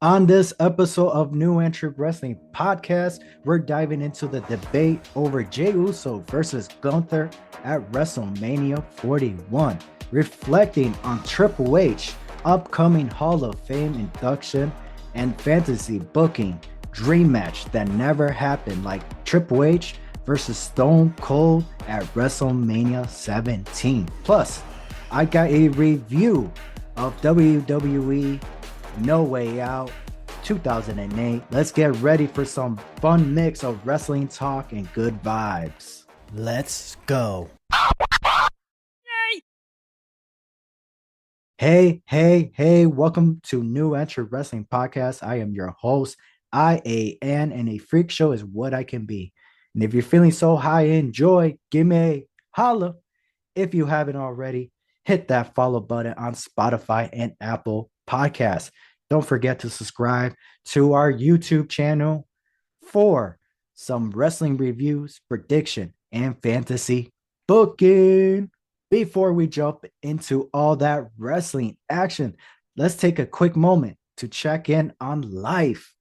On this episode of New Entry Wrestling Podcast, we're diving into the debate over Jey Uso versus Gunther at WrestleMania 41, reflecting on Triple H upcoming Hall of Fame induction and fantasy booking dream match that never happened, like Triple H versus Stone Cold at WrestleMania 17. Plus, I got a review of WWE No Way Out 2008. Let's get ready for some fun mix of wrestling talk and good vibes. Let's go. Hey, welcome to New Entry Wrestling Podcast. I am your host, IAN, and a freak show is what I can be. And if you're feeling so high in joy, give me a holla. If you haven't already, hit that follow button on Spotify and Apple Podcasts. Don't forget to subscribe to our YouTube channel for some wrestling reviews, prediction, and fantasy booking. Before we jump into all that wrestling action, let's take a quick moment to check in on life.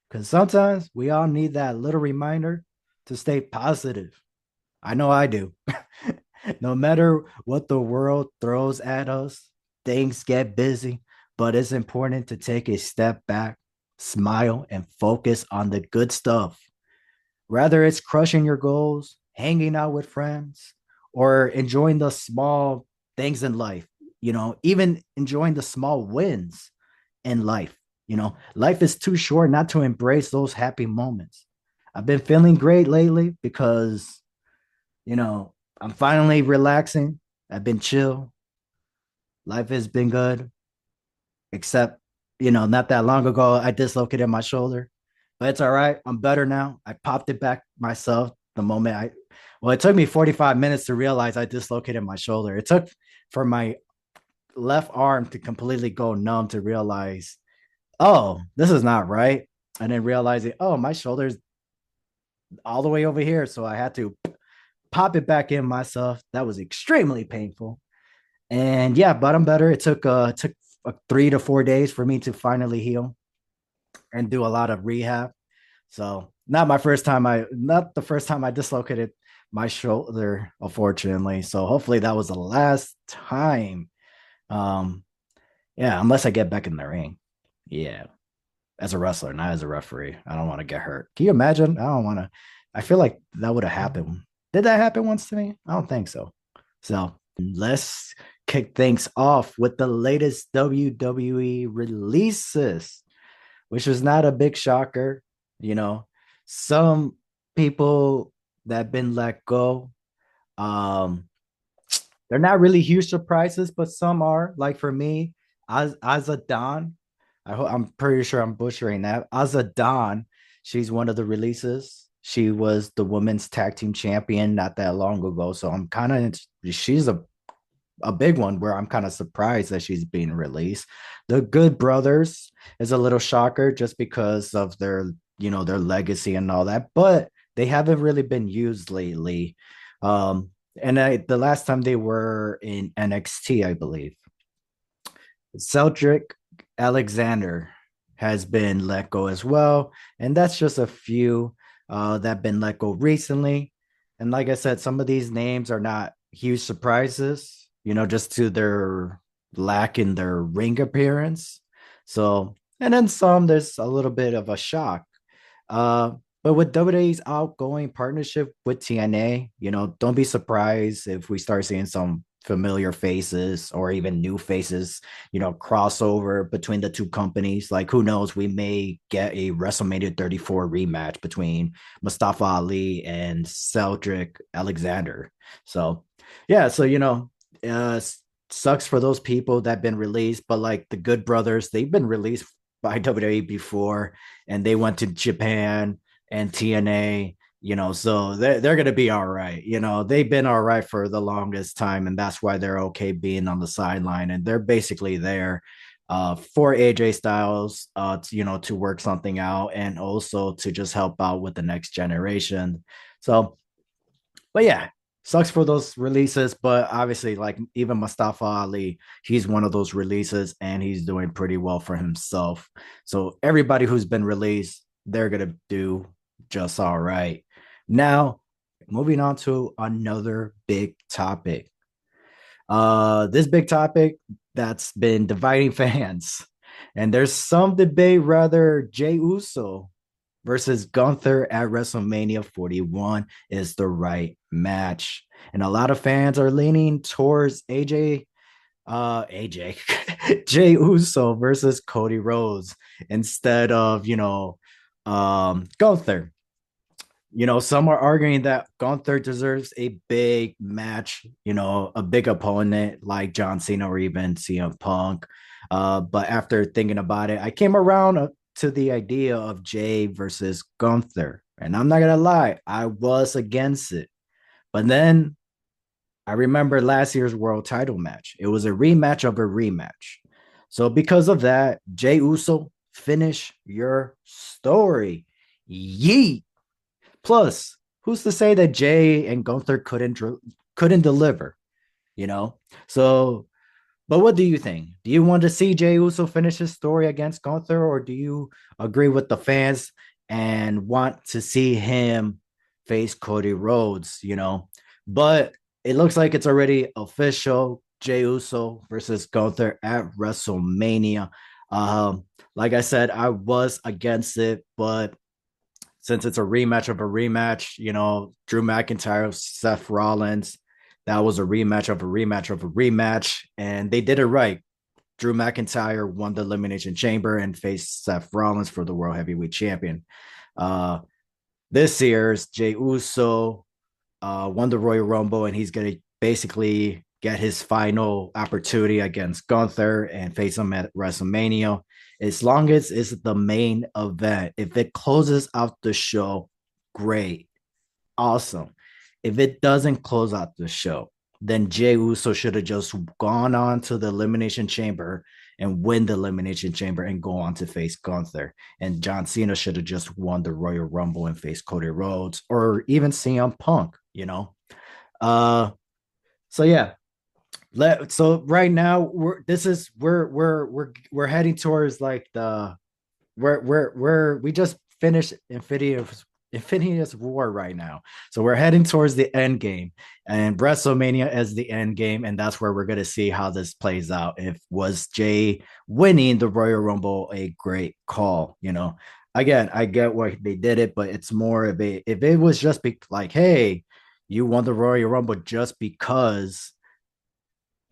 Because sometimes we all need that little reminder to stay positive. I know I do. No matter what the world throws at us, things get busy, but it's important to take a step back, smile, and focus on the good stuff. Whether it's crushing your goals, hanging out with friends, or enjoying the small things in life, even enjoying the small wins in life. Life is too short not to embrace those happy moments. I've been feeling great lately because, I'm finally relaxing. I've been chill. Life has been good, except, not that long ago, I dislocated my shoulder, but it's all right. I'm better now. I popped it back myself the moment it took me 45 minutes to realize I dislocated my shoulder. It took for my left arm to completely go numb to realize, oh, this is not right. And then realizing, oh, my shoulder's all the way over here. So I had to pop it back in myself. That was extremely painful. And yeah, but I'm better. It took 3 to 4 days for me to finally heal and do a lot of rehab. So not the first time I dislocated my shoulder, unfortunately. So hopefully that was the last time. Um, yeah, unless I get back in the ring. Yeah. As a wrestler, not as a referee. I don't want to get hurt. Can you imagine? I don't want to. I feel like that would have happened. Did that happen once to me? I don't think so. So let's kick things off with the latest WWE releases, which was not a big shocker. You know, some people that have been let go, um, they're not really huge surprises, but some are. Like for me, Azadon, I'm pretty sure I'm butchering that. Azadon, she's one of the releases. She was the women's tag team champion not that long ago. So I'm kind of, she's a big one where I'm kind of surprised that she's being released. The Good Brothers is a little shocker just because of their legacy and all that, but they haven't really been used lately. The last time they were in NXT, I believe. Cedric Alexander has been let go as well, and that's just a few that have been let go recently. And like I said, some of these names are not huge surprises, just to their lack in their ring appearance. So, and then some, there's a little bit of a shock. Uh, but with WWE's outgoing partnership with TNA, don't be surprised if we start seeing some familiar faces or even new faces, crossover between the two companies. Like, who knows? We may get a WrestleMania 34 rematch between Mustafa Ali and Cedric Alexander. So, yeah, so, sucks for those people that have been released, but like the Good Brothers, they've been released by WWE before, and they went to Japan and TNA, so they're going to be all right. They've been all right for the longest time, and that's why they're okay being on the sideline. And they're basically there for AJ Styles, to work something out and also to just help out with the next generation. So, but yeah, sucks for those releases, but obviously, like even Mustafa Ali, he's one of those releases and he's doing pretty well for himself. So everybody who's been released, they're gonna do just all right. Now, moving on to another big topic. This big topic that's been dividing fans. And there's some debate rather Jey Uso versus Gunther at WrestleMania 41 is the right match. And a lot of fans are leaning towards AJ Jey Uso versus Cody Rhodes instead of, Gunther. Some are arguing that Gunther deserves a big match, a big opponent like John Cena or even CM Punk. But after thinking about it, I came around to the idea of Jey versus Gunther. And I'm not going to lie, I was against it. But then I remember last year's world title match. It was a rematch of a rematch. So because of that, Jey Uso, finish your story. Yeet. Plus, who's to say that Jey and Gunther couldn't deliver? You know. So, but what do you think? Do you want to see Jey Uso finish his story against Gunther, or do you agree with the fans and want to see him face Cody Rhodes? But it looks like it's already official. Jey Uso versus Gunther at WrestleMania. Like I said, I was against it, but since it's a rematch of a rematch, Drew McIntyre, Seth Rollins, that was a rematch of a rematch of a rematch, and they did it right. Drew McIntyre won the Elimination Chamber and faced Seth Rollins for the World Heavyweight Champion. Uh, this year's Jey Uso won the Royal Rumble, and he's going to basically get his final opportunity against Gunther and face him at WrestleMania. As long as it's the main event, if it closes out the show, great, awesome. If it doesn't close out the show, then Jey Uso should have just gone on to the Elimination Chamber and win the Elimination Chamber and go on to face Gunther. And John Cena should have just won the Royal Rumble and faced Cody Rhodes or even CM Punk. Uh, so yeah, so right now we're heading towards like the we just finished Infinity's War right now. So we're heading towards the end game, and WrestleMania is the end game, and that's where we're gonna see how this plays out. If was Jey winning the Royal Rumble a great call? Again, I get why they did it, but it's more of a if it was just like, hey, you won the Royal Rumble just because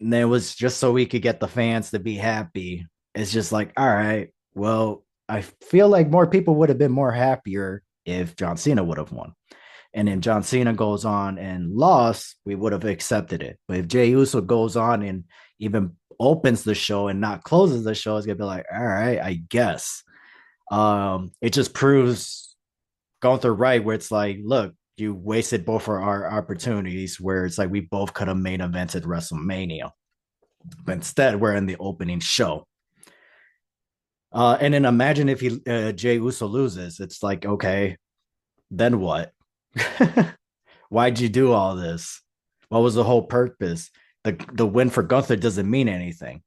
and it was just so we could get the fans to be happy. It's just like, all right, well, I feel like more people would have been more happier if John Cena would have won. And then John Cena goes on and lost, we would have accepted it. But if Jey Uso goes on and even opens the show and not closes the show, it's gonna be like, all right, I guess. It just proves Gunther right, where it's like, look, you wasted both of our opportunities, where it's like we both could have main evented WrestleMania. But instead, we're in the opening show. And then imagine if Jey Uso loses. It's like, okay, then what? Why'd you do all this? What was the whole purpose? The win for Gunther doesn't mean anything.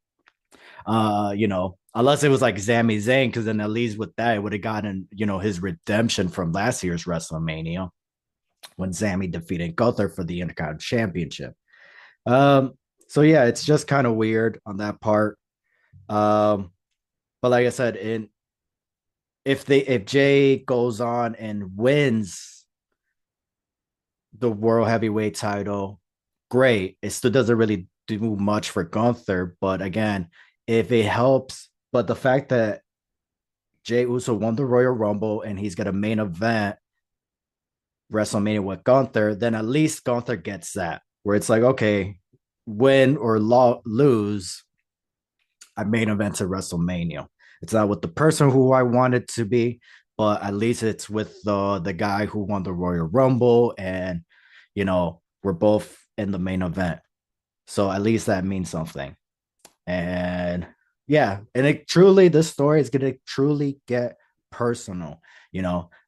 Unless it was like Sami Zayn, because then at least with that, it would have gotten, his redemption from last year's WrestleMania when Sami defeated Gunther for the Intercontinental Championship. So yeah, it's just kind of weird on that part. But like I said, if Jey goes on and wins the World Heavyweight title, great. It still doesn't really do much for Gunther, but again, if it helps, but the fact that Jey Uso won the Royal Rumble and he's got a main event WrestleMania with Gunther, then at least Gunther gets that. Where it's like, okay, win or lose, I main event to WrestleMania. It's not with the person who I wanted to be, but at least it's with the guy who won the Royal Rumble, and we're both in the main event. So at least that means something. And yeah, and this story is gonna truly get personal.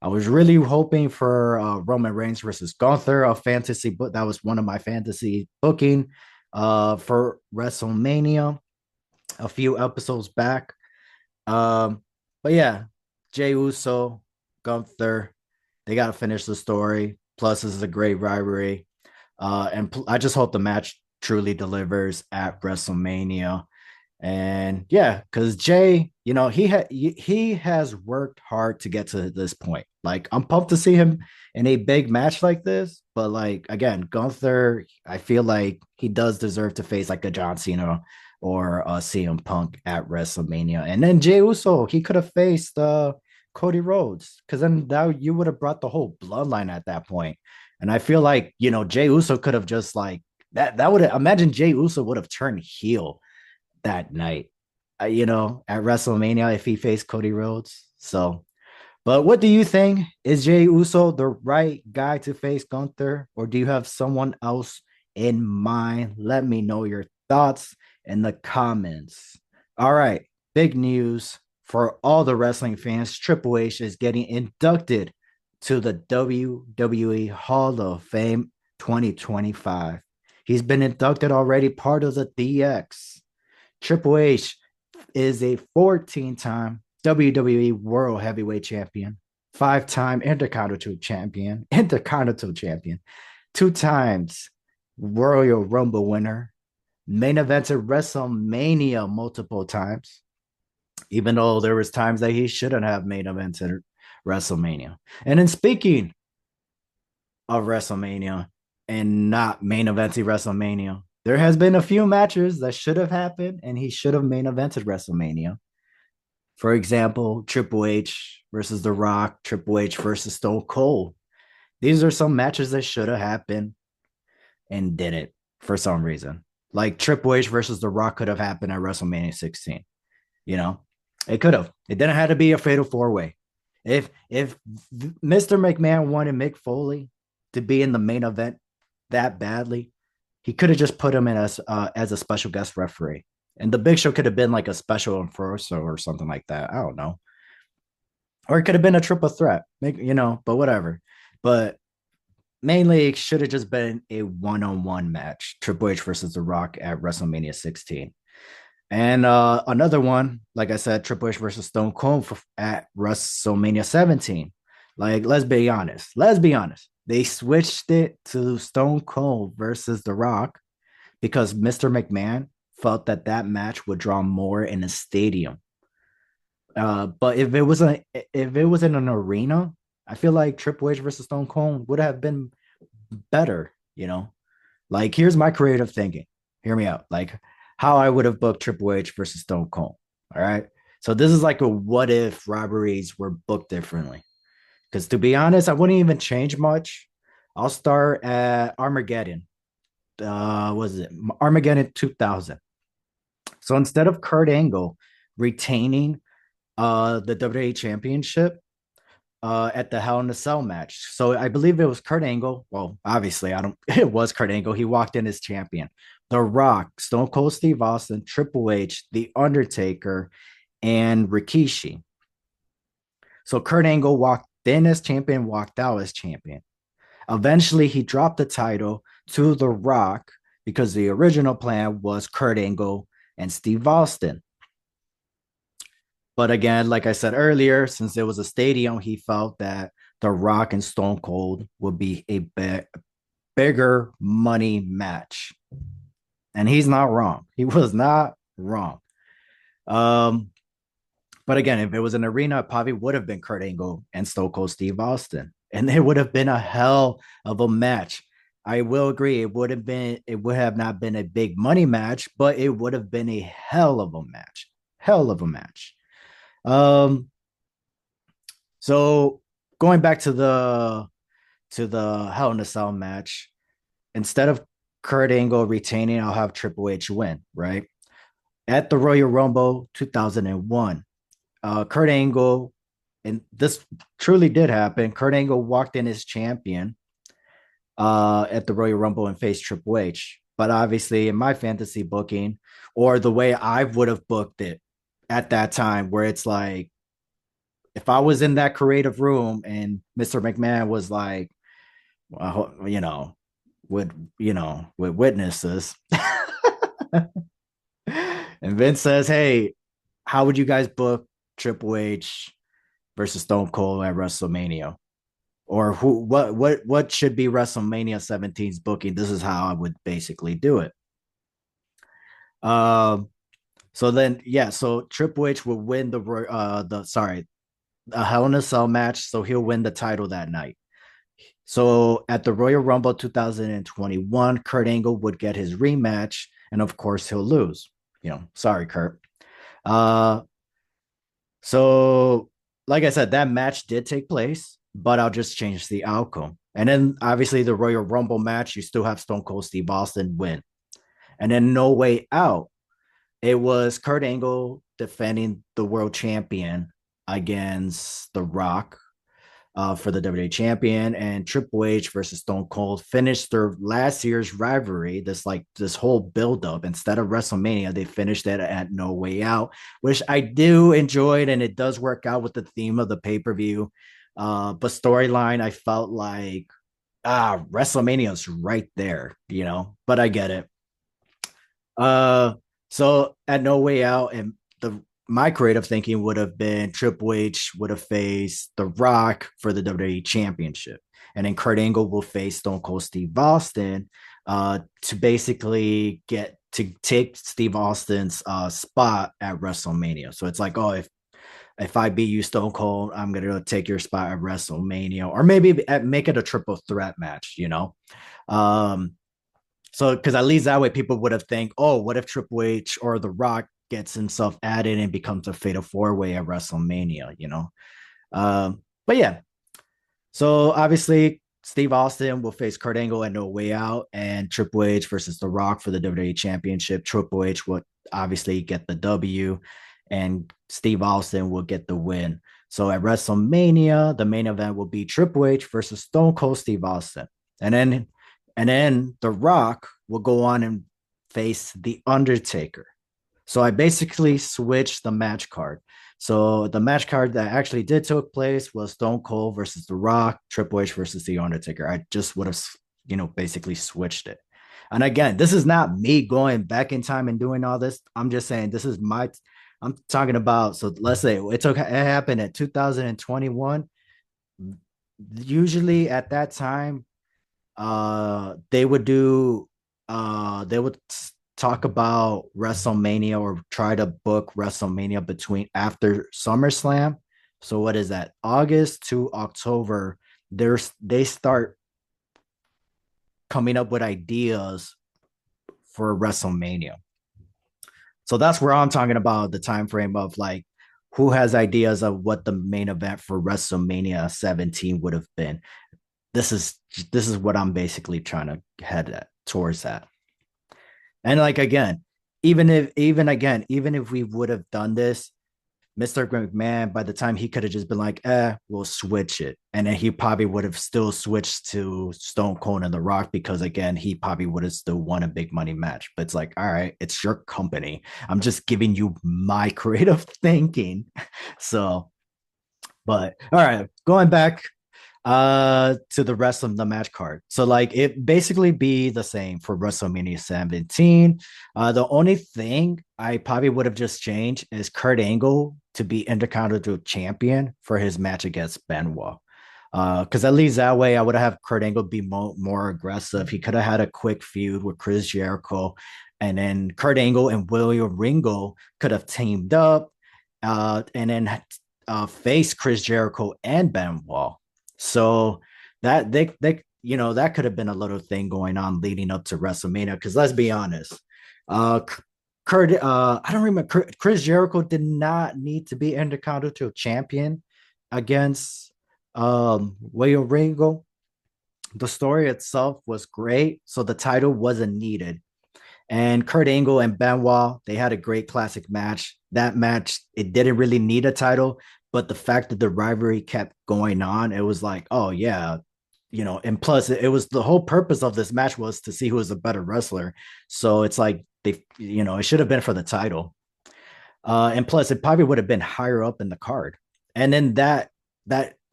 I was really hoping for Roman Reigns versus Gunther, a fantasy book. That was one of my fantasy booking for WrestleMania a few episodes back. Um, but yeah, Jey Uso, Gunther, they got to finish the story. Plus, this is a great rivalry. I just hope the match truly delivers at WrestleMania. And yeah, because Jay, he has worked hard to get to this point. Like, I'm pumped to see him in a big match like this. But like again, Gunther, I feel like he does deserve to face like a John Cena or a CM Punk at WrestleMania. And then Jey Uso, he could have faced Cody Rhodes, because then that you would have brought the whole bloodline at that point. And I feel like Jey Uso could have just like that would imagine Jey Uso would have turned heel that night, at WrestleMania if he faced Cody Rhodes. So, but what do you think? Is Jey Uso the right guy to face Gunther, or do you have someone else in mind? Let me know your thoughts in the comments. All right, big news for all the wrestling fans. Triple H is getting inducted to the WWE Hall of Fame 2025. He's been inducted already, part of the DX. Triple H is a 14-time WWE World Heavyweight Champion, 5-time Intercontinental Champion, 2 times Royal Rumble winner, main evented WrestleMania multiple times, even though there was times that he shouldn't have main evented WrestleMania. And then speaking of WrestleMania and not main eventing WrestleMania, there has been a few matches that should have happened and he should have main evented WrestleMania. For example, Triple H versus The Rock, Triple H versus Stone Cold. These are some matches that should have happened and didn't for some reason. Like Triple H versus The Rock could have happened at WrestleMania 16. You know, it could have. It didn't have to be a fatal 4-way. If Mr. McMahon wanted Mick Foley to be in the main event that badly, he could have just put him in as a special guest referee, and the Big Show could have been like a special enforcer or something like that. I don't know, or it could have been a triple threat, but whatever. But mainly, it should have just been a one-on-one match: Triple H versus The Rock at WrestleMania 16. And another one, like I said, Triple H versus Stone Cold at WrestleMania 17. Like, let's be honest. Let's be honest. They switched it to Stone Cold versus The Rock because Mr. McMahon felt that that match would draw more in a stadium. But if it was in an arena, I feel like Triple H versus Stone Cold would have been better. Like, here's my creative thinking. Hear me out. Like, how I would have booked Triple H versus Stone Cold. All right. So this is like a what if rivalries were booked differently. Because to be honest, I wouldn't even change much. I'll start at Armageddon. Was it Armageddon 2000? So instead of Kurt Angle retaining the WWE Championship at the Hell in a Cell match, so I believe it was Kurt Angle. Well, obviously, I don't. It was Kurt Angle. He walked in as champion. The Rock, Stone Cold Steve Austin, Triple H, The Undertaker, and Rikishi. So Kurt Angle walked in as champion, walked out as champion. Eventually, he dropped the title to The Rock because the original plan was Kurt Angle and Steve Austin. But again, like I said earlier, since there was a stadium, he felt that The Rock and Stone Cold would be a bigger money match. And he's not wrong. He was not wrong. But again, if it was an arena, it probably would have been Kurt Angle and Stone Cold Steve Austin. And it would have been a hell of a match. I will agree. It would have not been a big money match, but it would have been a hell of a match. Hell of a match. So going back to the Hell in a Cell match, instead of Kurt Angle retaining, I'll have Triple H win, right? At the Royal Rumble 2001, Kurt Angle, and this truly did happen, Kurt Angle walked in as champion at the Royal Rumble and faced Triple H. But obviously, in my fantasy booking, or the way I would have booked it at that time, where it's like if I was in that creative room and Mr. McMahon was like, well, would would witness this, and Vince says, "Hey, how would you guys book Triple H versus Stone Cold at WrestleMania?" Or what should be WrestleMania 17's booking? This is how I would basically do it. Um, so then yeah, so Triple H will win the sorry, a Hell in a Cell match, so he'll win the title that night. So at the Royal Rumble 2021, Kurt Angle would get his rematch, and of course he'll lose. Sorry, Kurt. Uh, so like I said, that match did take place, but I'll just change the outcome. And then obviously the Royal Rumble match, you still have Stone Cold Steve Austin win. And then No Way Out, it was Kurt Angle defending the world champion against The Rock for the WWE champion, and Triple H versus Stone Cold finished their last year's rivalry. This whole build up, instead of WrestleMania, they finished it at No Way Out, which I do enjoy it, and it does work out with the theme of the pay per view. But storyline, I felt like WrestleMania is right there, But I get it. Uh, so at No Way Out, and the my creative thinking would have been Triple H would have faced The Rock for the WWE Championship, and then Kurt Angle will face Stone Cold Steve Austin, to basically get to take Steve Austin's spot at WrestleMania. So it's like, oh, if I beat you, Stone Cold, I'm gonna take your spot at WrestleMania, or maybe make it a triple threat match. Um, so, because at least that way people would have think, oh, what if Triple H or The Rock gets himself added and becomes a fatal four way at WrestleMania? But yeah, so obviously Steve Austin will face Kurt Angle at No Way Out, and Triple H versus The Rock for the WWE Championship. Triple H would obviously get the W, and Steve Austin will get the win. So at WrestleMania, the main event will be Triple H versus Stone Cold Steve Austin, and then The Rock will go on and face The Undertaker. So I basically switched the match card. So the match card that actually did took place was Stone Cold versus The Rock, Triple H versus The Undertaker. I just would have, basically switched it. And again, this is not me going back in time and doing all this. I'm just saying I'm talking about, so let's say it happened at 2021. Usually at that time, they would do they would talk about WrestleMania or try to book WrestleMania between after SummerSlam. So what is that? August to October, they start coming up with ideas for WrestleMania. So that's where I'm talking about the time frame of like who has ideas of what the main event for WrestleMania 17 would have been. This is what I'm basically trying to head at towards that. And like again, even if we would have done this, Mr. McMahon, by the time he could have just been like, we'll switch it. And then he probably would have still switched to Stone Cold and The Rock because again, he probably would have still won a big money match. But it's like, all right, it's your company. I'm just giving you my creative thinking. So, but all right, going back to the rest of the match card. So like it basically be the same for WrestleMania 17. The only thing I probably would have just changed is Kurt Angle to be Intercontinental Champion for his match against Benoit. Because at least that way I would have Kurt Angle be more aggressive. He could have had a quick feud with Chris Jericho, and then Kurt Angle and William Regal could have teamed up, and then face Chris Jericho and Benoit. So that could have been a little thing going on leading up to WrestleMania. Because let's be honest, I don't remember. Chris Jericho did not need to be Intercontinental Champion against William Regal. The story itself was great, so the title wasn't needed. And Kurt Angle and Benoit, they had a great classic match. That match, it didn't really need a title, but the fact that the rivalry kept going on, it was like, oh yeah, and plus it was the whole purpose of this match was to see who was a better wrestler. So it's like it should have been for the title. And plus, it probably would have been higher up in the card. And then that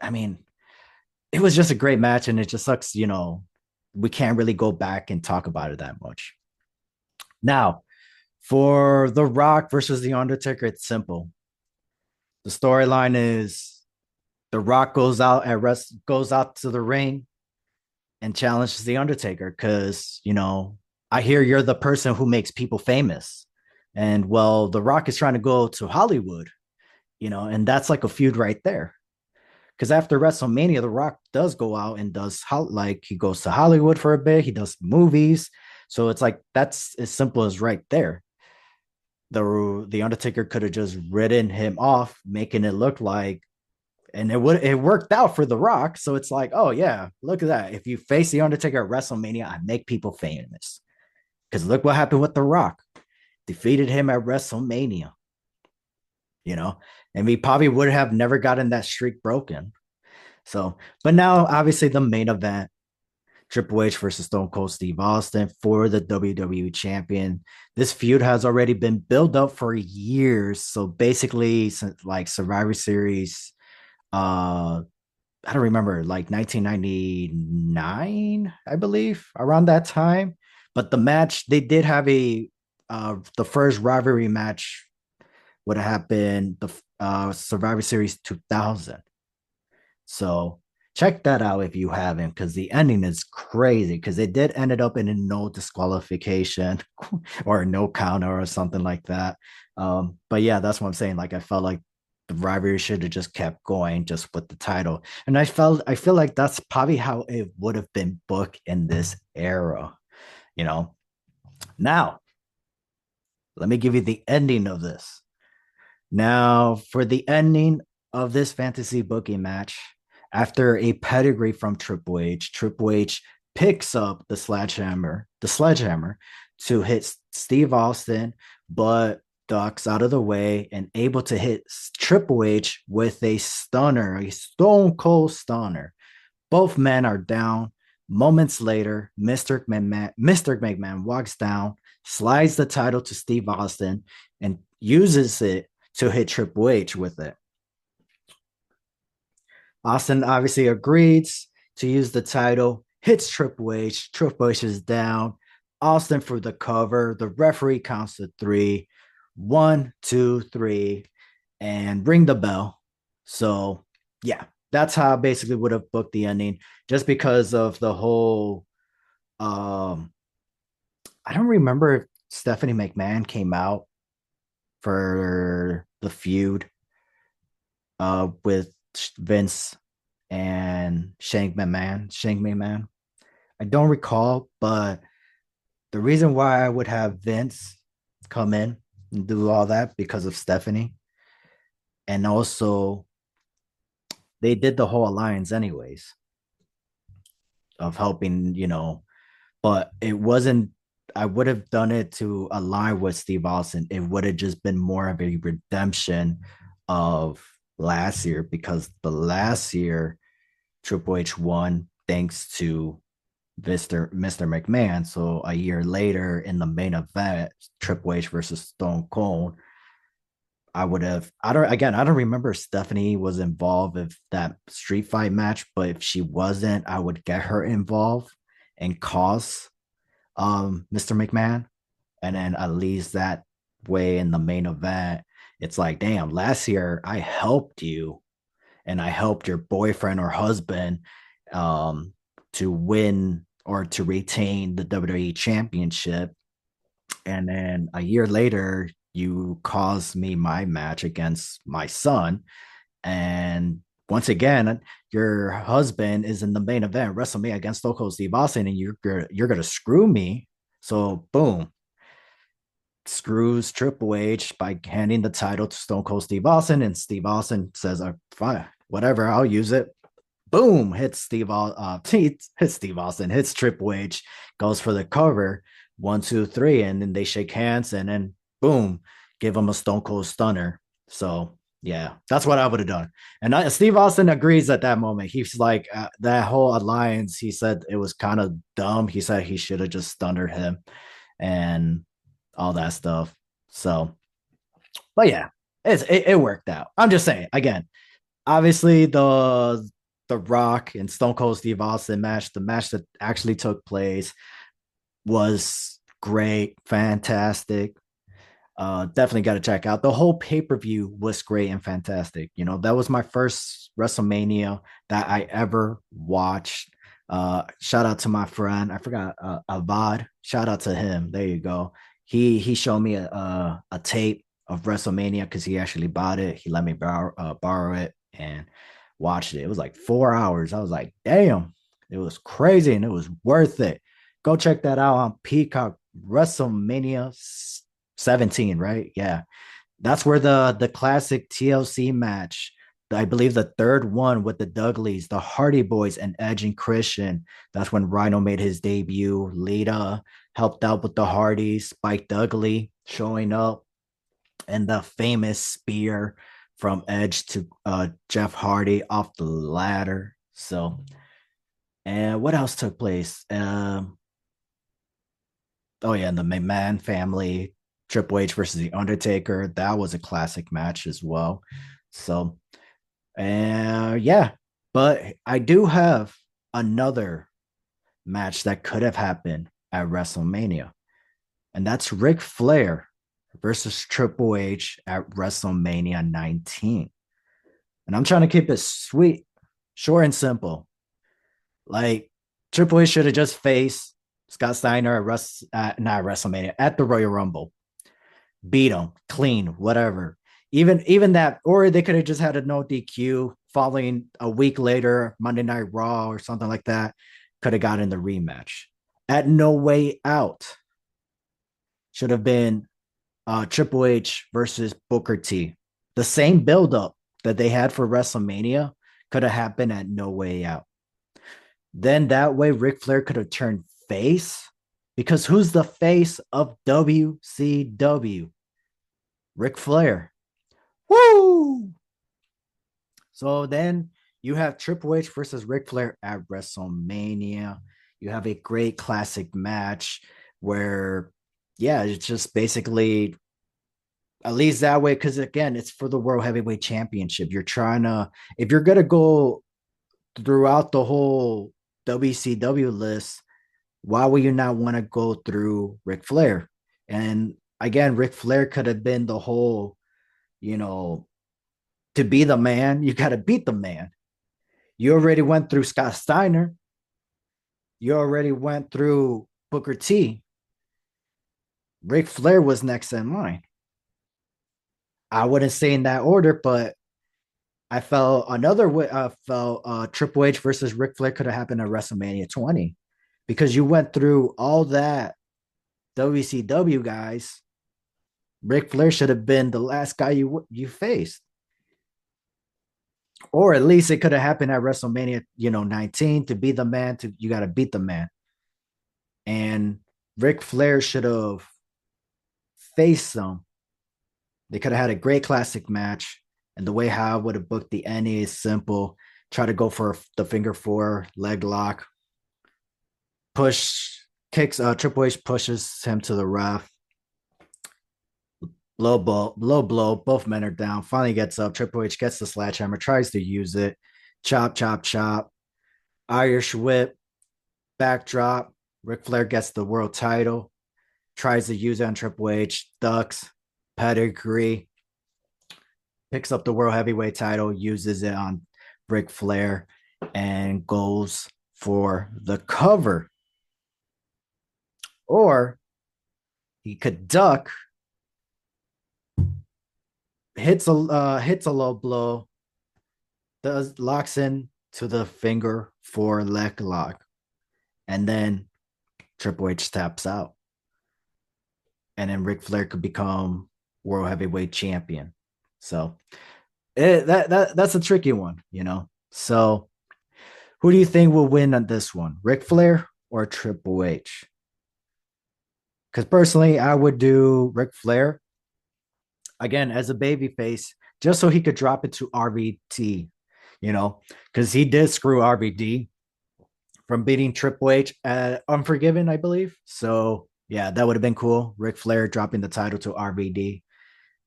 I mean, it was just a great match, and it just sucks, we can't really go back and talk about it that much. Now, for The Rock versus The Undertaker, it's simple. The storyline is The Rock goes out to the ring and challenges The Undertaker because, I hear you're the person who makes people famous. And well, The Rock is trying to go to Hollywood, and that's like a feud right there. Because after WrestleMania, The Rock does go out and like he goes to Hollywood for a bit, he does movies. So it's like that's as simple as right there. The Undertaker could have just ridden him off, making it look like, and it worked out for The Rock. So it's like, oh yeah, look at that. If you face the Undertaker at WrestleMania, I make people famous. Because look what happened with The Rock. Defeated him at WrestleMania, you know, and we probably would have never gotten that streak broken. So, but now obviously the main event, Triple H versus Stone Cold Steve Austin for the WWE champion. This feud has already been built up for years. So basically, like Survivor Series, I don't remember, like 1999, I believe, around that time. But the match, they did have the first rivalry match would have happened the Survivor Series 2000. So check that out if you haven't, because the ending is crazy. Because it did ended up in a no disqualification or a no counter or something like that. But yeah, that's what I'm saying. Like I felt like the rivalry should have just kept going just with the title, and I feel like that's probably how it would have been booked in this era. You know. Now let me give you the ending of this. Now, for the ending of this fantasy booking match, after a pedigree from Triple H picks up the sledgehammer to hit Steve Austin, but ducks out of the way and able to hit Triple H with a stunner, a stone cold stunner. Both men are down. Moments later, Mr. McMahon walks down, slides the title to Steve Austin, and uses it to hit Triple H with it. Austin obviously agrees to use the title, hits Triple H. Triple H is down. Austin for the cover. The referee counts to three. One, two, three, and ring the bell. So, yeah, that's how I basically would have booked the ending just because of the whole. Um, I don't remember if Stephanie McMahon came out for the feud with Vince and Shank McMahon. I don't recall, but the reason why I would have Vince come in and do all that because of Stephanie, and also they did the whole alliance anyways of helping, but it wasn't. I would have done it to align with Steve Austin. It would have just been more of a redemption of last year because the last year Triple H won thanks to Mr. McMahon. So a year later in the main event, Triple H versus Stone Cold, I don't remember if Stephanie was involved with that street fight match, but if she wasn't, I would get her involved and cause Mr. McMahon. And then at least that way in the main event, it's like, damn, last year I helped you and I helped your boyfriend or husband to win or to retain the WWE championship. And then a year later, you caused me my match against my son. And once again, your husband is in the main event, WrestleMania against Stone Cold Steve Austin, and you're gonna screw me. So boom, screws Triple H by handing the title to Stone Cold Steve Austin, and Steve Austin says, "Fine, whatever, I'll use it." Boom, hits Steve Austin, hits Triple H, goes for the cover, one, two, three, and then they shake hands, and then boom, give him a Stone Cold Stunner. So yeah, that's what I would have done. And Steve Austin agrees at that moment. He's like, that whole alliance, he said it was kind of dumb. He said he should have just stunned him and all that stuff. So, but yeah, it worked out. I'm just saying again, Obviously the Rock and Stone Cold Steve Austin match, the match that actually took place, was great, fantastic. Definitely got to check out. The whole pay per view was great and fantastic. You know, that was my first WrestleMania that I ever watched. Shout out to my friend. I forgot Avad. Shout out to him. There you go. He showed me a tape of WrestleMania because he actually bought it. He let me borrow it and watched it. It was like 4 hours. I was like, damn, it was crazy and it was worth it. Go check that out on Peacock. WrestleMania 17, right? Yeah. That's where the classic TLC match, I believe the third one with the Dudleys, the Hardy Boys, and Edge and Christian. That's when Rhino made his debut. Lita helped out with the Hardys, Spike Dudley showing up, and the famous spear from Edge to Jeff Hardy off the ladder. So, and what else took place? Oh yeah, and the McMahon family, Triple H versus the Undertaker. That was a classic match as well. So, yeah, but I do have another match that could have happened at WrestleMania, and that's Ric Flair versus Triple H at WrestleMania 19. And I'm trying to keep it sweet, short, and simple. Like Triple H should have just faced Scott Steiner not WrestleMania, at the Royal Rumble, beat him clean, whatever. Even that, or they could have just had a no DQ following a week later, Monday Night Raw or something like that. Could have gotten the rematch. At No Way Out, should have been Triple H versus Booker T. The same buildup that they had for WrestleMania could have happened at No Way Out. Then that way, Ric Flair could have turned face, because who's the face of WCW? Ric Flair. Woo! So then you have Triple H versus Ric Flair at WrestleMania. You have a great classic match where, yeah, it's just basically at least that way, because again, it's for the World Heavyweight Championship. You're trying to, if you're going to go throughout the whole WCW list, why would you not want to go through Ric Flair? And again, Ric Flair could have been the whole, you know, to be the man, you got to beat the man. You already went through Scott Steiner. You already went through Booker T. Ric Flair was next in line. I wouldn't say in that order, but I felt another way. I felt Triple H versus Ric Flair could have happened at WrestleMania 20, because you went through all that WCW guys. Ric Flair should have been the last guy you faced, or at least it could have happened at WrestleMania, 19, to be the man. To you got to beat the man, and Ric Flair should have faced them. They could have had a great classic match, and the way how I would have booked the ending is simple: try to go for the finger four leg lock, push kicks. Triple H pushes him to the ref. Low blow. Both men are down. Finally gets up. Triple H gets the sledgehammer, tries to use it. Chop, chop, chop. Irish whip, backdrop. Ric Flair gets the world title. Tries to use it on Triple H. Ducks, pedigree. Picks up the world heavyweight title. Uses it on Ric Flair and goes for the cover. Or he could duck, hits a low blow, does locks in to the finger four leg lock, and then Triple H taps out, and then Ric Flair could become world heavyweight champion. So that's a tricky one. So who do you think will win on this one, Ric Flair or Triple H? Because personally, I would do Ric Flair again as a baby face, just so he could drop it to RVD, because he did screw RVD from beating Triple H at Unforgiven, I believe. So yeah, that would have been cool. Ric Flair dropping the title to RVD.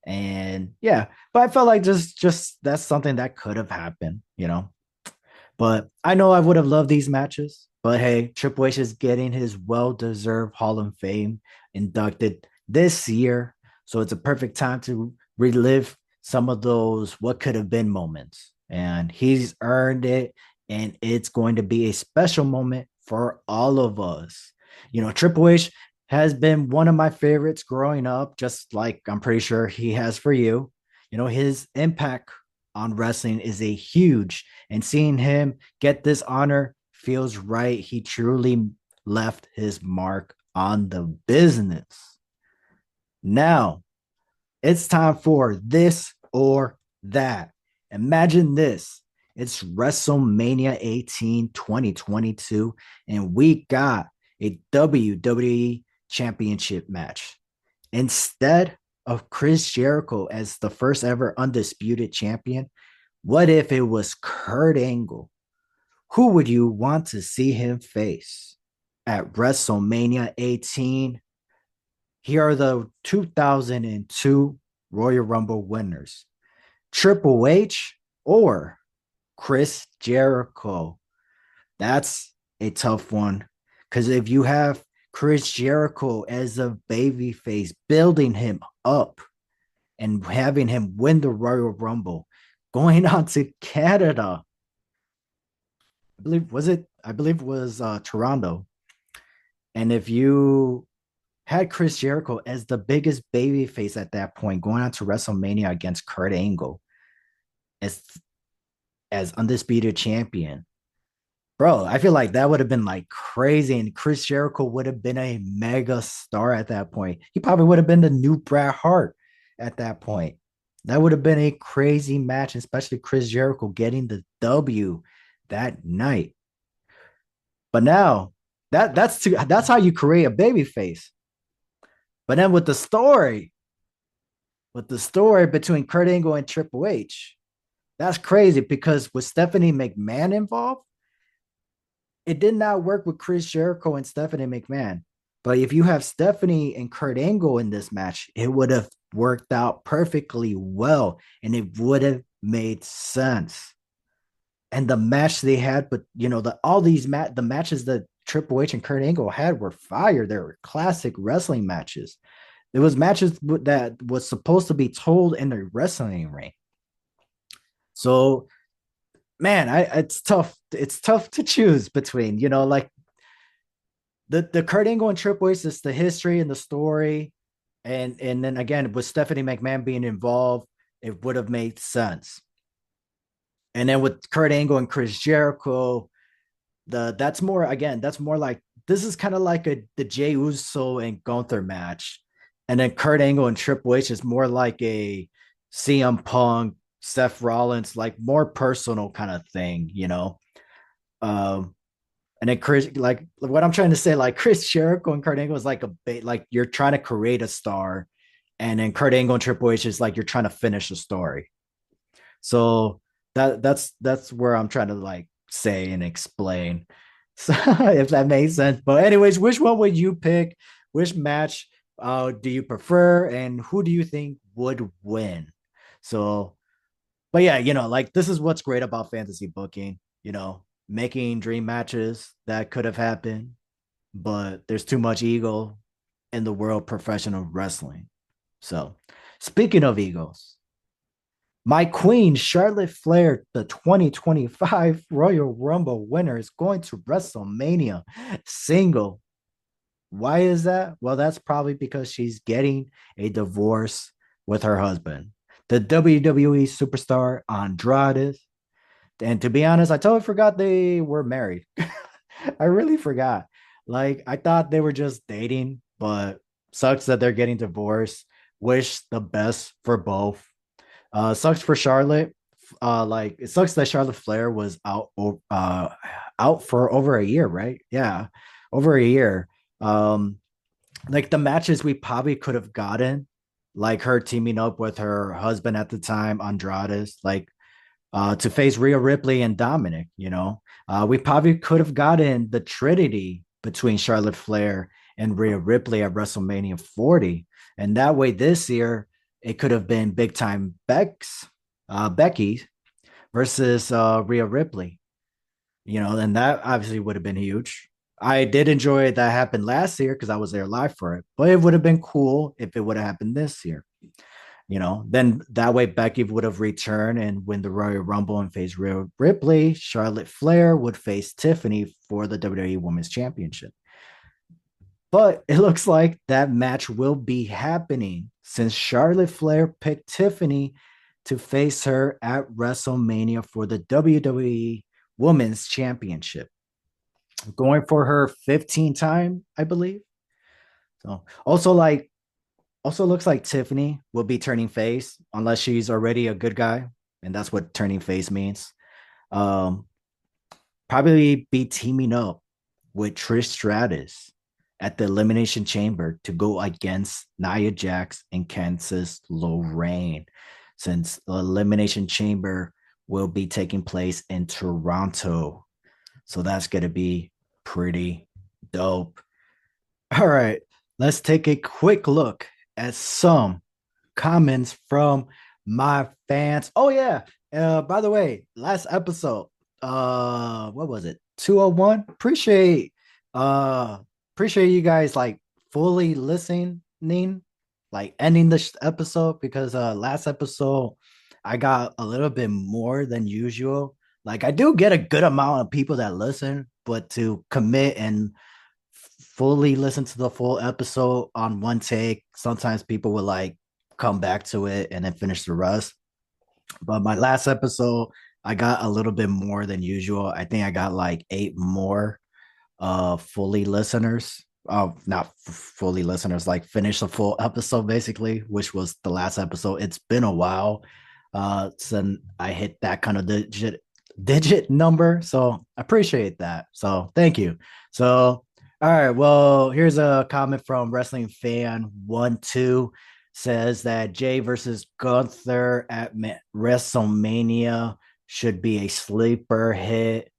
And yeah, but I felt like just that's something that could have happened, But I know I would have loved these matches. But hey, Triple H is getting his well-deserved Hall of Fame inducted this year. So it's a perfect time to relive some of those what could have been moments. And he's earned it. And it's going to be a special moment for all of us. Triple H has been one of my favorites growing up, just like I'm pretty sure he has for you. His impact on wrestling is a huge, and seeing him get this honor feels right. He truly left his mark on the business. Now, it's time for this or that. Imagine this. It's WrestleMania 18 2022, and we got a WWE Championship match. Instead of Chris Jericho as the first ever undisputed champion, what if it was Kurt Angle? Who would you want to see him face at WrestleMania 18? Here are the 2002 Royal Rumble winners: Triple H or Chris Jericho. That's a tough one because if you have Chris Jericho as a babyface, building him up and having him win the Royal Rumble, going on to Canada, I believe it was Toronto. And if you had Chris Jericho as the biggest babyface at that point, going on to WrestleMania against Kurt Angle as undisputed champion, bro, I feel like that would have been like crazy, and Chris Jericho would have been a mega star at that point. He probably would have been the new Bret Hart at that point. That would have been a crazy match, especially Chris Jericho getting the W that night. But now that's how you create a baby face. But then with the story between Kurt Angle and Triple H, that's crazy because with Stephanie McMahon involved, it did not work with Chris Jericho and Stephanie McMahon. But if you have Stephanie and Kurt Angle in this match, it would have worked out perfectly well and it would have made sense. And the match they had, but the matches that Triple H and Kurt Angle had were fire. They were classic wrestling matches. It was matches that was supposed to be told in the wrestling ring. So, man, it's tough. It's tough to choose between, like the Kurt Angle and Triple H is the history and the story, and then again with Stephanie McMahon being involved, it would have made sense. And then with Kurt Angle and Chris Jericho, that's more like this is kind of like the Jey Uso and Gunther match, and then Kurt Angle and Triple H is more like a CM Punk, Seth Rollins, like more personal kind of thing, Um, and then Chris, like what I'm trying to say, like Chris Jericho and Kurt Angle is like like you're trying to create a star, and then Kurt Angle and Triple H is like you're trying to finish a story. So that's where I'm trying to like say and explain. So if that makes sense. But anyways, which one would you pick? Which match do you prefer, and who do you think would win? So, but yeah, like this is what's great about fantasy booking. Making dream matches that could have happened, but there's too much ego in the world of professional wrestling. So, speaking of egos, my queen, Charlotte Flair, the 2025 Royal Rumble winner, is going to WrestleMania single. Why is that? Well, that's probably because she's getting a divorce with her husband, the WWE superstar Andrade. And to be honest, I totally forgot they were married. I really forgot. Like, I thought they were just dating, but sucks that they're getting divorced. Wish the best for both. Sucks for Charlotte. Like it sucks that Charlotte Flair was out for over a year, right? Yeah, over a year. Um, like the matches we probably could have gotten, like her teaming up with her husband at the time, Andrade, like to face Rhea Ripley and Dominic. We probably could have gotten the Trinity between Charlotte Flair and Rhea Ripley at WrestleMania 40, and that way this year it could have been big time Becky versus Rhea Ripley. And that obviously would have been huge. I did enjoy that happened last year because I was there live for it, but it would have been cool if it would have happened this year. Then that way Becky would have returned and win the Royal Rumble and face Rhea Ripley. Charlotte Flair would face Tiffany for the WWE Women's Championship. But it looks like that match will be happening since Charlotte Flair picked Tiffany to face her at WrestleMania for the WWE Women's Championship, going for her 15 time, I believe. So also looks like Tiffany will be turning face unless she's already a good guy, and that's what turning face means. Um, Probably be teaming up with Trish Stratus at the Elimination Chamber to go against Nia Jax and Kansas Lorraine, since the Elimination Chamber will be taking place in Toronto. So that's going to be pretty dope. All right, let's take a quick look at some comments from my fans. Oh yeah. By the way, last episode, what was it? 201. Appreciate you guys like fully listening, like ending this episode because last episode I got a little bit more than usual. Like I do get a good amount of people that listen, but to commit and fully listen to the full episode on one take, sometimes people will like come back to it and then finish the rest. But my last episode, I got a little bit more than usual. I think I got like 8 more fully listeners. Not fully listeners, like finish the full episode basically, which was the last episode. It's been a while since I hit that kind of digit number. So I appreciate that. So thank you. So all right, well, here's a comment from Wrestling Fan 12 says that Jey versus Gunther at WrestleMania should be a sleeper hit.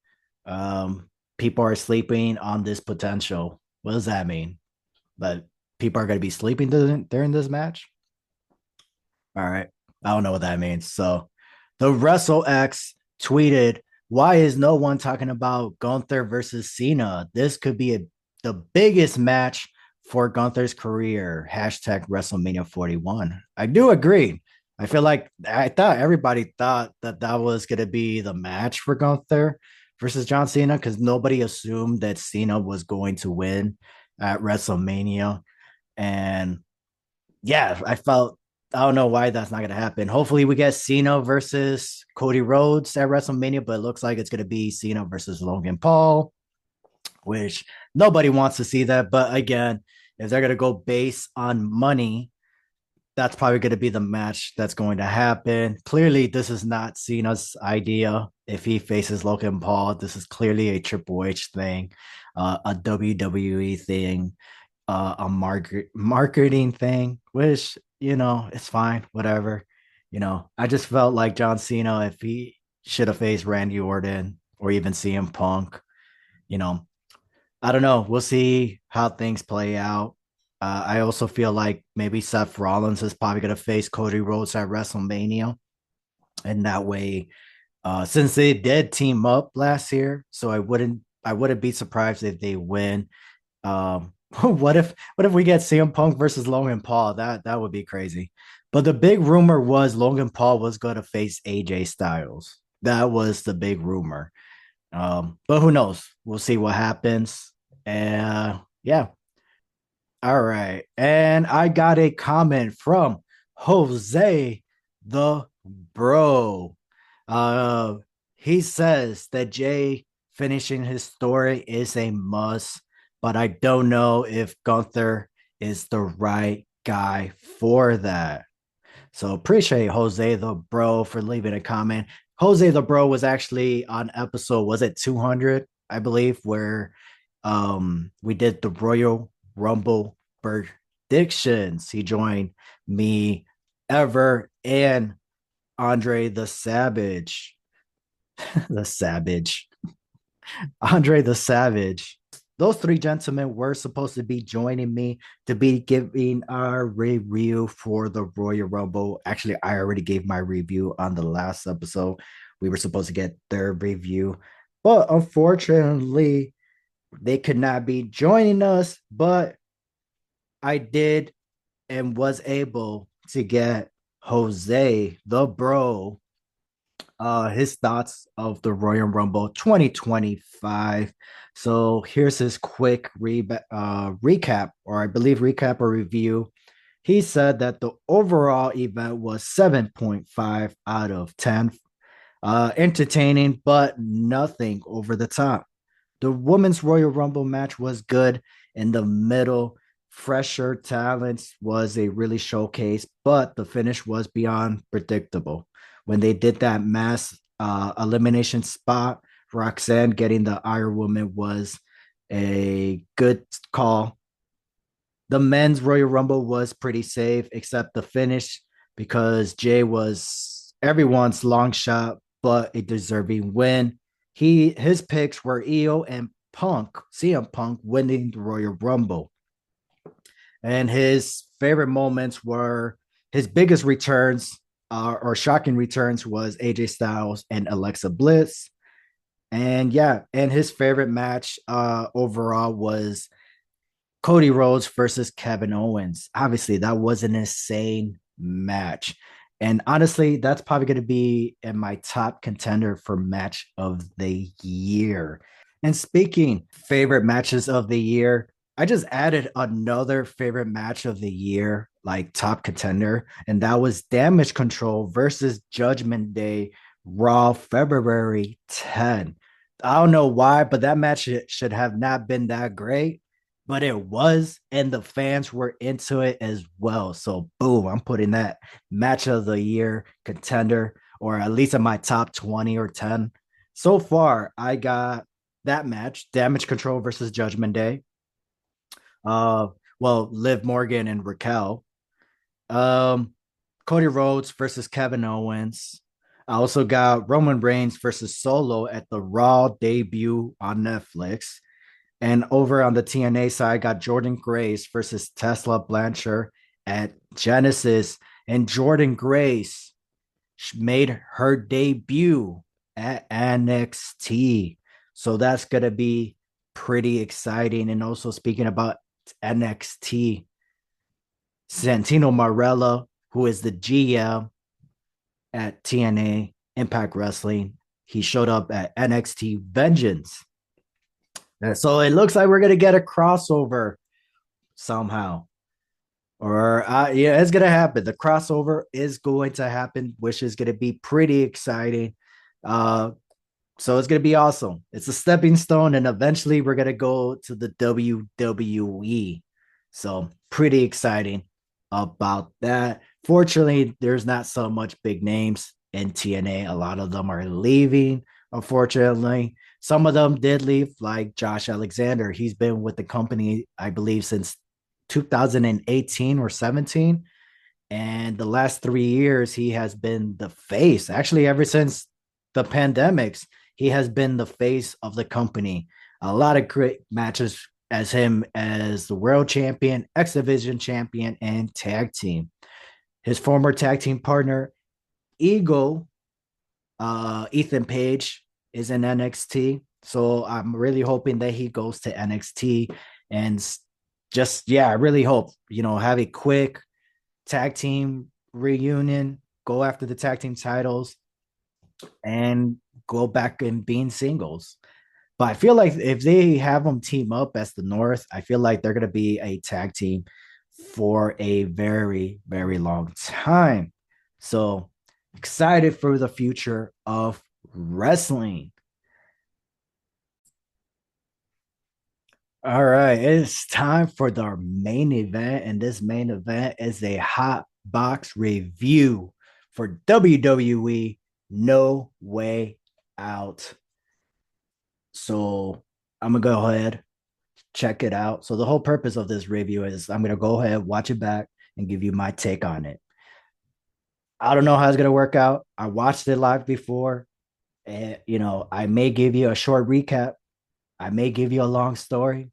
People are sleeping on this potential. What does that mean? But people are going to be sleeping during this match? All right. I don't know what that means. So the WrestleX tweeted, why is no one talking about Gunther versus Cena? This could be the biggest match for Gunther's career. Hashtag WrestleMania 41. I do agree. I feel like I thought everybody thought that that was going to be the match for Gunther versus John Cena because nobody assumed that Cena was going to win at WrestleMania. And yeah, I don't know why that's not going to happen. Hopefully, we get Cena versus Cody Rhodes at WrestleMania, but it looks like it's going to be Cena versus Logan Paul, which nobody wants to see that. But again, if they're going to go base on money, that's probably going to be the match that's going to happen. Clearly, this is not Cena's idea. If he faces Logan Paul, this is clearly a Triple H thing, a WWE thing, a marketing thing, which it's fine, whatever. I just felt like John Cena, if he should have faced Randy Orton or even CM Punk, you know, I don't know. We'll see how things play out. I also feel like maybe Seth Rollins is probably going to face Cody Rhodes at WrestleMania, and that way, since they did team up last year, so I wouldn't be surprised if they win. What if we get CM Punk versus Logan Paul? That would be crazy. But the big rumor was Logan Paul was going to face AJ Styles. That was the big rumor. But who knows? We'll see what happens. And yeah. All right. And I got a comment from Jose the Bro. Uh he says that Jey finishing his story is a must, but I don't know if Gunther is the right guy for that. So appreciate Jose the Bro for leaving a comment. Jose the Bro was actually on episode, was it 200, I believe, where we did the Royal Rumble predictions. He joined me, Ever, and Andre the Savage. The Savage. Andre the Savage. those three gentlemen were supposed to be joining me to be giving our review for the Royal Rumble. Actually, I already gave my review on the last episode. We were supposed to get their review, but unfortunately, they could not be joining us. But I did and was able to get Jose, the bro, his thoughts of the Royal Rumble 2025. So here's his quick recap, or I believe recap or review. He said that the overall event was 7.5 out of 10. Entertaining, but nothing over the top. The women's Royal Rumble match was good in the middle. Fresher talents was a really showcase, but the finish was beyond predictable. When they did that mass elimination spot, Roxanne getting the Iron Woman was a good call. The men's Royal Rumble was pretty safe, except the finish, because Jay was everyone's long shot, but a deserving win. His picks were EO and Punk, CM Punk winning the Royal Rumble. And his favorite moments were his biggest returns or shocking returns was AJ Styles and Alexa Bliss. And yeah, and his favorite match overall was Cody Rhodes versus Kevin Owens. Obviously, that was an insane match. And honestly, that's probably going to be in my top contender for match of the year. And speaking favorite matches of the year, I just added another favorite match of the year, like top contender, and that was Damage Control versus Judgment Day, Raw, February 10. I don't know why, but that match should have not been that great, but it was, and the fans were into it as well. So, boom, I'm putting that match of the year contender, or at least in my top 20 or 10. So far, I got that match, Damage Control versus Judgment Day. Uh, well, Liv Morgan and Raquel. Um, Cody Rhodes versus Kevin Owens. I also got Roman Reigns versus Solo at the Raw debut on Netflix. And over on the TNA side, I got Jordan Grace versus Tesla Blanchard at Genesis. And Jordan Grace made her debut at NXT. So that's going to be pretty exciting. And also, speaking about NXT, Santino Marella, who is the GM at TNA Impact Wrestling, he showed up at NXT Vengeance. And so it looks like we're going to get a crossover somehow. Or yeah, it's gonna happen. The crossover is going to happen, which is gonna be pretty exciting. Uh, so it's gonna be awesome. It's a stepping stone, and eventually we're gonna go to the WWE. So pretty exciting about that. Fortunately, there's not so much big names in TNA. A lot of them are leaving, unfortunately. Some of them did leave, like Josh Alexander. He's been with the company, I believe, since 2018 or 17. And the last 3 years, he has been the face. Actually, ever since the pandemics, he has been the face of the company. A lot of great matches as him as the world champion, X Division champion, and tag team. His former tag team partner, Eagle, Ethan Page, is in NXT. So I'm really hoping that he goes to NXT and just, yeah, I really hope, have a quick tag team reunion, go after the tag team titles, and go back and being singles. But I feel like if they have them team up as the North, I feel like they're going to be a tag team for a very, very long time. So excited for the future of wrestling. All right, it's time for the main event, and this main event is a hot box review for WWE No Way Out. So I'm gonna go ahead, check it out. So the whole purpose of this review is I'm gonna go ahead, watch it back, and give you my take on it. I don't know how it's gonna work out. I watched it live before, and I may give you a short recap I may give you a long story.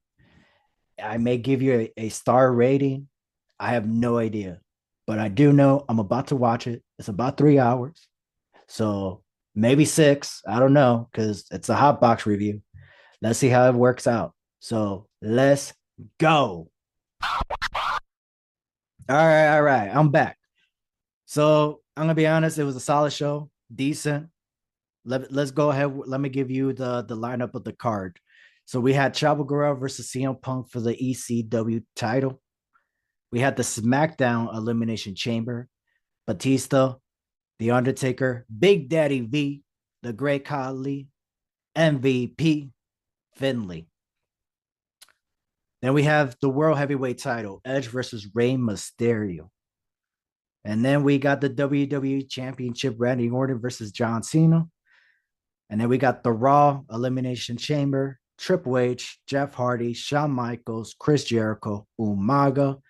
I may give you a star rating. I have no idea, but I do know I'm about to watch it. It's about 3 hours. So maybe six. I don't know because it's a hot box review. Let's see how it works out. So let's go. All right, all right. I'm back. So I'm gonna be honest. It was a solid show, decent. Let's go ahead. Let me give you the lineup of the card. So we had Chavo Guerrero versus CM Punk for the ECW title. We had the SmackDown Elimination Chamber, Batista, The Undertaker, Big Daddy V, The Great Khali, MVP, Finley. Then we have the World Heavyweight title, Edge versus Rey Mysterio. And then we got the WWE Championship, Randy Orton versus John Cena. And then we got the Raw Elimination Chamber, Triple H, Jeff Hardy, Shawn Michaels, Chris Jericho, Umaga,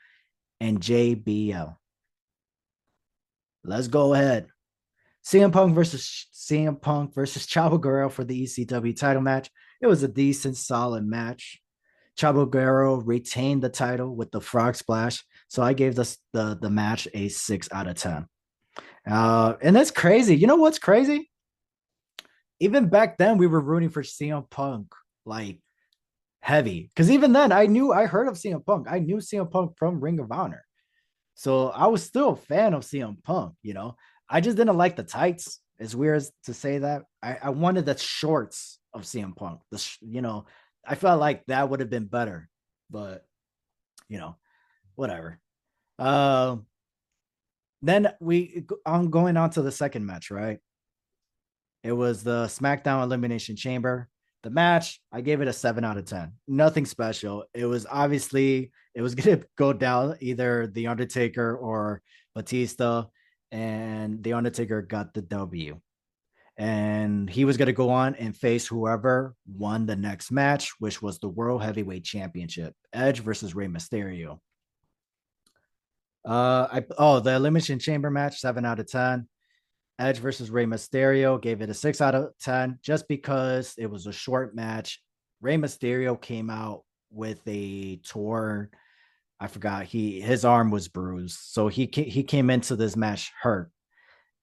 and JBL. Let's go ahead. CM Punk versus Chavo Guerrero for the ECW title match. It was a decent, solid match. Chavo Guerrero retained the title with the frog splash, so I gave the match a 6 out of 10. And that's crazy. You know what's crazy? Even back then, we were rooting for CM Punk like heavy, because even then, I heard of CM Punk. I knew CM Punk from Ring of Honor. So I was still a fan of CM Punk, you know. I just didn't like the tights. As weird as to say that. I wanted the shorts of CM Punk. I felt like that would have been better, but you know, whatever. Um, then I'm going on to the second match, right? It was the SmackDown Elimination Chamber. The match, I gave it a 7 out of 10. Nothing special. It was gonna go down either The Undertaker or Batista, and The Undertaker got the W. And he was gonna go on and face whoever won the next match, which was the World Heavyweight Championship, Edge versus Rey Mysterio. The Elimination Chamber match, 7 out of 10. Edge versus Rey Mysterio gave it a 6 out of 10 just because it was a short match. Rey Mysterio came out with a torn. I forgot his arm was bruised, so he came into this match hurt,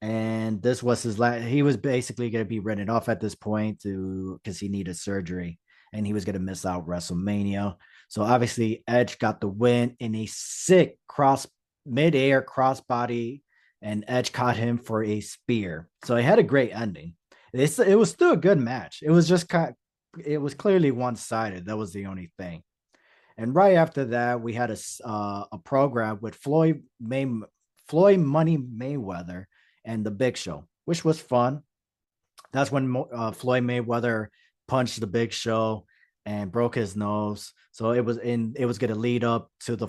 and this was his last. He was basically going to be written off at this point to because he needed surgery, and he was going to miss out WrestleMania. So obviously, Edge got the win in a sick midair crossbody, and Edge caught him for a spear. So it had a great ending. It was still a good match. It was clearly one sided. That was the only thing. And right after that, we had a program with Floyd Money Mayweather and the Big Show, which was fun. That's when Floyd Mayweather punched the Big Show and broke his nose. So it was going to lead up to the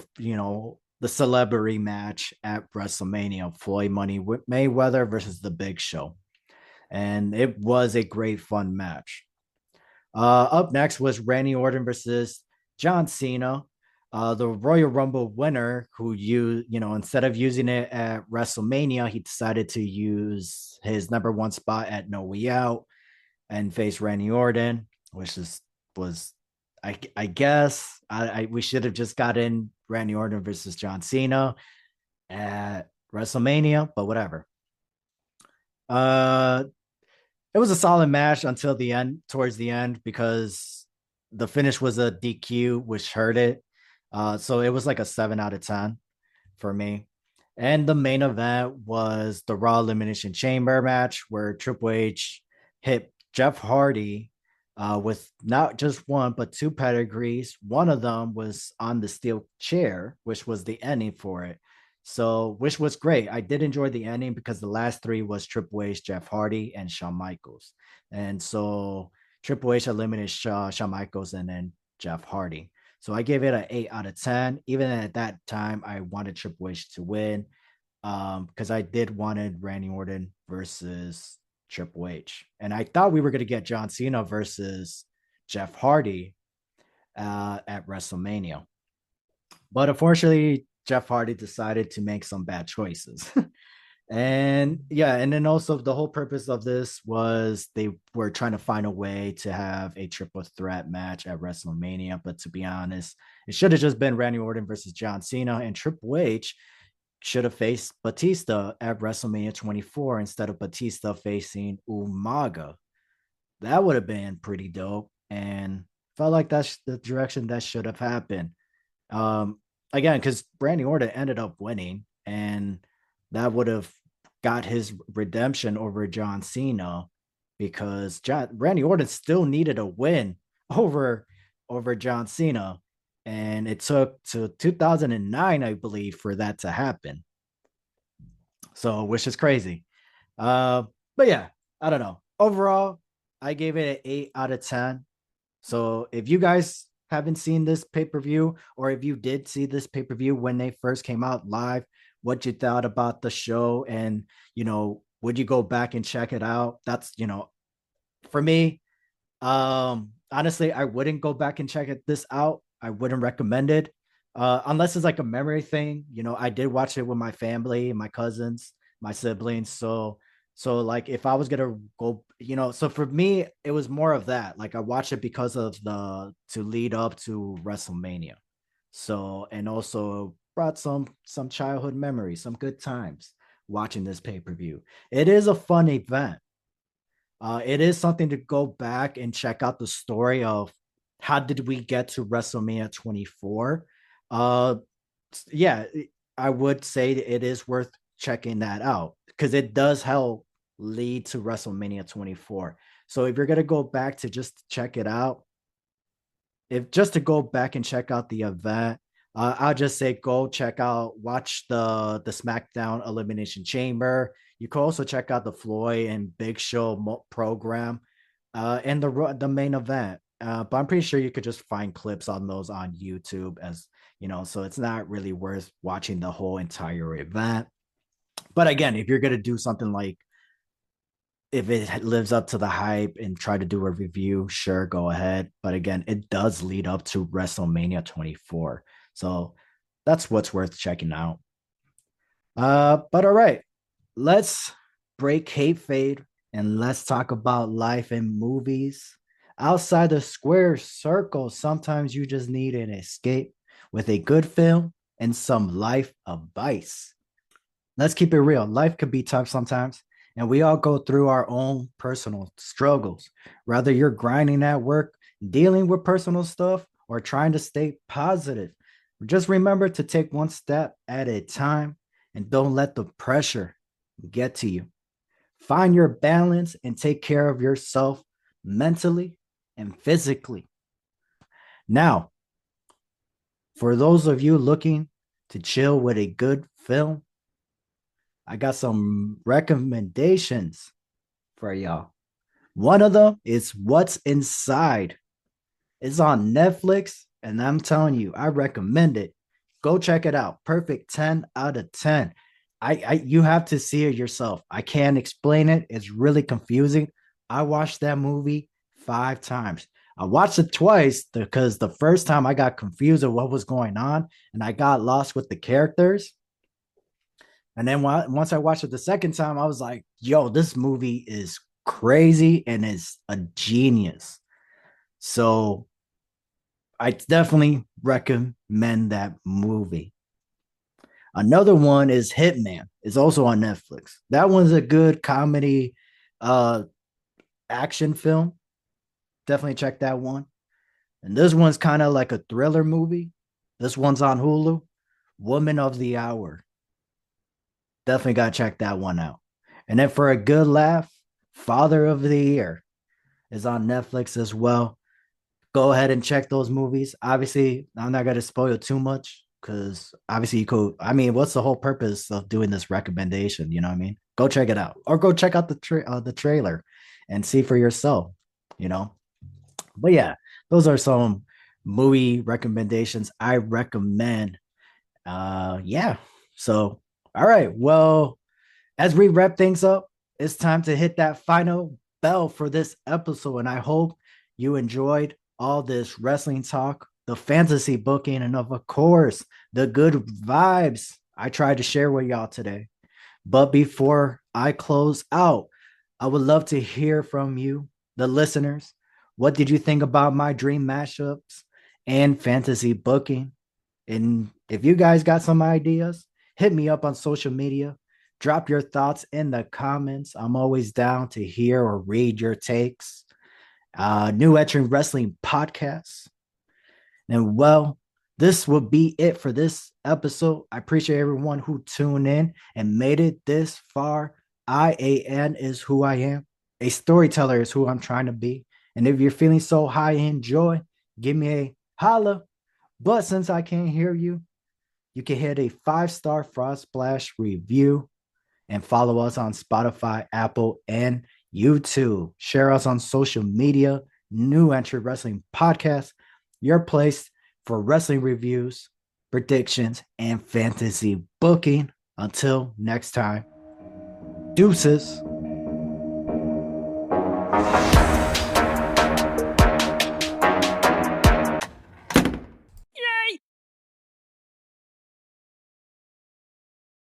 celebrity match at WrestleMania, Floyd Money Mayweather versus the Big Show. And it was a great fun match. Up next was Randy Orton versus John Cena, the Royal Rumble winner, who instead of using it at WrestleMania, he decided to use his number one spot at No Way Out and face Randy Orton, which was I guess we should have just gotten Randy Orton versus John Cena at WrestleMania, but whatever. Uh, it was a solid match until the end, towards the end, because the finish was a DQ, which hurt it. So it was like a 7 out of 10 for me. And the main event was the Raw Elimination Chamber match where Triple H hit Jeff Hardy with not just one, but two pedigrees. One of them was on the steel chair, which was the ending for it. So, which was great. I did enjoy the ending because the last three was Triple H, Jeff Hardy, and Shawn Michaels. And so Triple H eliminated Shawn Michaels and then Jeff Hardy. So I gave it an 8 out of 10. Even at that time, I wanted Triple H to win because I did wanted Randy Orton versus Triple H, and I thought we were going to get John Cena versus Jeff Hardy at WrestleMania, but unfortunately, Jeff Hardy decided to make some bad choices. And yeah, and then also the whole purpose of this was they were trying to find a way to have a triple threat match at WrestleMania. But to be honest, it should have just been Randy Orton versus John Cena, and Triple H should have faced Batista at WrestleMania 24 instead of Batista facing Umaga. That would have been pretty dope, and felt like that's the direction that should have happened. Um, Again, because Randy Orton ended up winning, and that would have got his redemption over John Cena because Randy Orton still needed a win over John Cena, and it took to 2009, I believe, for that to happen. So, which is crazy. Uh, but yeah, I don't know. Overall, I gave it an 8 out of 10. So if you guys haven't seen this pay per view, or if you did see this pay per view when they first came out live, what you thought about the show, and would you go back and check it out? That's for me. Honestly, I wouldn't go back and check this out. I wouldn't recommend it, unless it's like a memory thing. I did watch it with my family, my cousins, my siblings. So like if I was gonna go, so for me, it was more of that. Like I watched it because of the to lead up to WrestleMania. So and also brought some childhood memories, some good times watching this pay per view. It is a fun event. It is something to go back and check out the story of how did we get to WrestleMania 24. Uh, yeah, I would say it is worth checking that out because it does help lead to WrestleMania 24. So if you're gonna go back to just check it out, if just to go back and check out the event, I'll just say go check out, watch the SmackDown Elimination Chamber. You can also check out the Floyd and Big Show program, and the main event. But I'm pretty sure you could just find clips on those on YouTube, as so it's not really worth watching the whole entire event. But again, if you're gonna do something like if it lives up to the hype and try to do a review, sure, go ahead. But again, it does lead up to WrestleMania 24. So that's what's worth checking out. But all right, let's break kayfabe and let's talk about life and movies. Outside the square circle, sometimes you just need an escape with a good film and some life advice. Let's keep it real. Life could be tough sometimes, and we all go through our own personal struggles. Whether you're grinding at work, dealing with personal stuff, or trying to stay positive, just remember to take one step at a time and don't let the pressure get to you. Find your balance and take care of yourself mentally and physically. Now, for those of you looking to chill with a good film, I got some recommendations for y'all. One of them is What's Inside. It's on Netflix, and I'm telling you, I recommend it. Go check it out. Perfect 10 out of 10. I you have to see it yourself. I can't explain it. It's really confusing. I watched that movie 5 times. I watched it twice because the first time I got confused of what was going on and I got lost with the characters. And then once I watched it the second time, I was like, yo, this movie is crazy and is a genius. So I definitely recommend that movie. Another one is Hitman. It's also on Netflix. That one's a good comedy uh action film. Definitely check that one. And this one's kind of like a thriller movie. This one's on Hulu. Woman of the Hour. Definitely got to check that one out. And then for a good laugh, Father of the Year is on Netflix as well. Go ahead and check those movies. Obviously, I'm not going to spoil too much because obviously you could. I mean, what's the whole purpose of doing this recommendation? You know what I mean? Go check it out, or go check out the trailer and see for yourself. You know. But yeah, those are some movie recommendations I recommend. Yeah. So, all right. Well, as we wrap things up, it's time to hit that final bell for this episode. And I hope you enjoyed all this wrestling talk, the fantasy booking, and of course, the good vibes I tried to share with y'all today. But before I close out, I would love to hear from you, the listeners. What did you think about my dream mashups and fantasy booking? And if you guys got some ideas, hit me up on social media. Drop your thoughts in the comments. I'm always down to hear or read your takes. New Veteran Wrestling Podcast. And well, this will be it for this episode. I appreciate everyone who tuned in and made it this far. IAN is who I am. A storyteller is who I'm trying to be. And if you're feeling so high in joy, give me a holla. But since I can't hear you, you can hit a 5-star Frost Splash review and follow us on Spotify, Apple, and YouTube. Share us on social media. New Entry Wrestling Podcast, your place for wrestling reviews, predictions, and fantasy booking. Until next time, deuces.